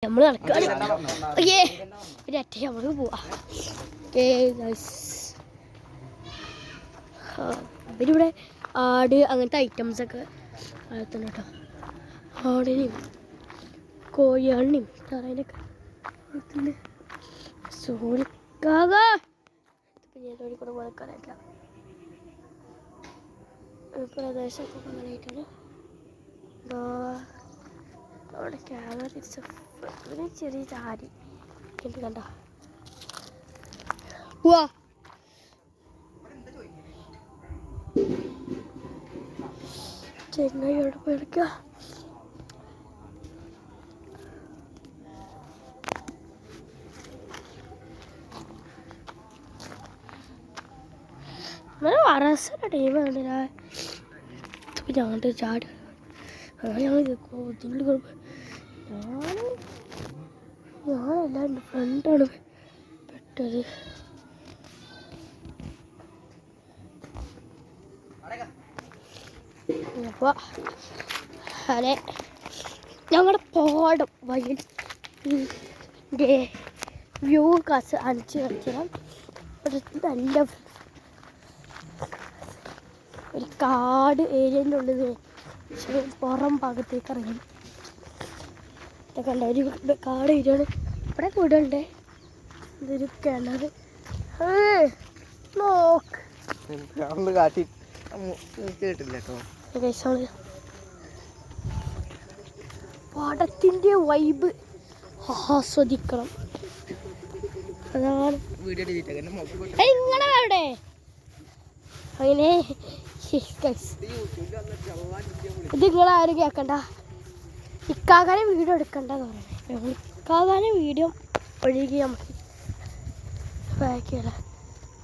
നമ്മൾ നടക്കുകയാണ്. ഓക്കേ ഒരറ്റ നമുക്ക് പോവാം. ഓക്കേ ഇവരിവിടെ ആട് അങ്ങനത്തെ ഐറ്റംസൊക്കെ വളർത്തുന്നു കേട്ടോ. ആടിനെയും കോഴിയാളിനെയും തറയിലൊക്കെ വളർത്തുന്നു. സൂര്യക്കാക കൂടെ വളർക്കാനായിട്ടില്ല. പ്രദേശമൊക്കെ അങ്ങനെയായിട്ടാണ്. അവിടെ ക്യാമറ തിരിച്ച് ഒരു ചെറിയ ചാരി എനിക്ക് കണ്ട പോവാ. ചെങ്ങായി അവിടെ പോയെടുക്ക. വറസ ടീമാണ് ഞങ്ങളുടെ ചാട്. ഞങ്ങൾ ഞാനല്ല എൻ്റെ ഫ്രണ്ടാണ് പെട്ടത്. അപ്പോൾ അതെ ഞങ്ങളുടെ പാടം വയലിൻ്റെ വ്യൂ കാണിച്ച് കളിച്ചാൽ നല്ല ഒരു കാട് ഏരിയൻ്റെ ഉള്ളിൽ പുറം ഭാഗത്തേക്ക് ഇറങ്ങി കണ്ട ഒരു കാട് ഏരിയയാണ്. ഇവിടെ വീടുണ്ട്. ഇതൊരു കിണർ നോക്ക് പാടത്തിൻ്റെ വൈബ് ആസ്വദിക്കണം. അതാണ് ഇങ്ങനെ അവിടെ അങ്ങനെ. ഇത് നിങ്ങളാരും കേൾക്കണ്ട. ഇക്കാകാനെ വീഡിയോ എടുക്കണ്ടെന്ന് പറയുന്നത്. ഇക്കാകാനെ വീഡിയോ ഒഴുകി നമുക്ക് ബാക്കിയുള്ള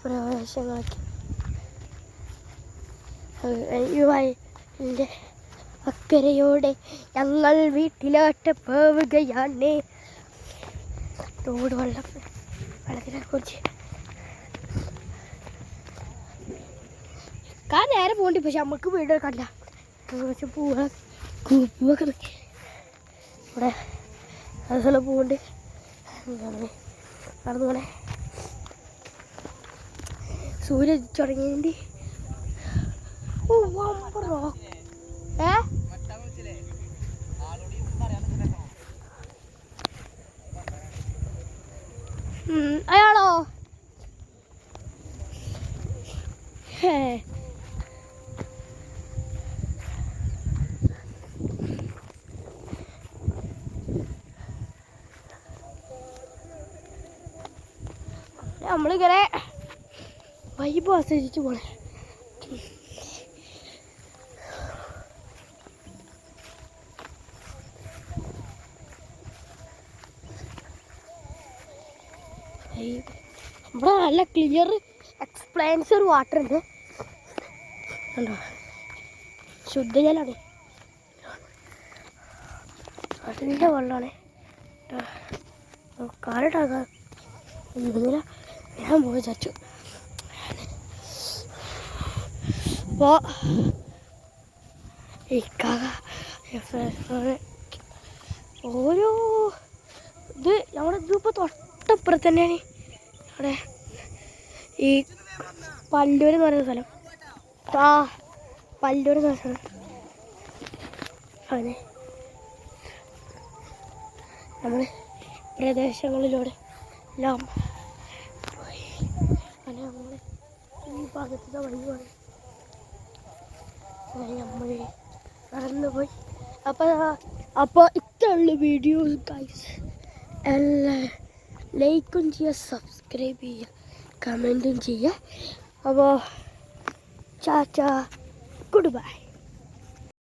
പ്രവേശങ്ങളൊക്കെ എൻ്റെ അക്കരയോടെ ഞങ്ങൾ വീട്ടിലോട്ട് പോവുകയാണ്. തോട് വെള്ളത്തിനെ കുറിച്ച് നേരെ പോകണ്ടി. പക്ഷെ നമുക്ക് വീഡിയോ കണ്ട പക്ഷെ പൂവൊക്കെ ഇവിടെ അതുപോലെ പോകണ്ട്. നടന്നുപോലെ സൂര്യ തുടങ്ങിയതിൻ്റെ അയാളോ നമ്മളിങ്ങനെ വൈബ് ആസ്വദിച്ച് പോണേ. ഇവിടെ നല്ല ക്ലിയർ എക്സ്പ്ലൻസർ വാട്ടർ ഉണ്ട്. കണ്ടോ ശുദ്ധജലമാണ്. അതിൻ്റെ വെള്ളമാണ് കാലിട്ടാക്കാൻ ഒന്നുമില്ല. ഞാൻ പോയി ചച്ചു. അപ്പോൾ ഓരോ ഇത് നമ്മുടെ ഇതിപ്പോൾ തൊട്ടപ്പുറത്ത് തന്നെയാണ് അവിടെ ഈ പല്ലൂർ എന്ന് പറയുന്ന സ്ഥലം. പല്ലൂർ എന്ന് പറയുന്ന സ്ഥലം അങ്ങനെ നമ്മൾ പ്രദേശങ്ങളിലൂടെ എല്ലാം പോയി. അങ്ങനെ നമ്മൾ ഈ ഭാഗത്തുനിന്ന് വഴിയാണ് നമ്മൾ നടന്നു പോയി. അപ്പോൾ ഇത്രയുള്ള വീഡിയോസ് ഗൈസ്. എല്ലാം ലൈക്കും ചെയ്യുക, സബ്സ്ക്രൈബ് ചെയ്യുക, കമൻറ്റും ചെയ്യുക. അപ്പോൾ ചാച്ചാ ഗുഡ് ബൈ.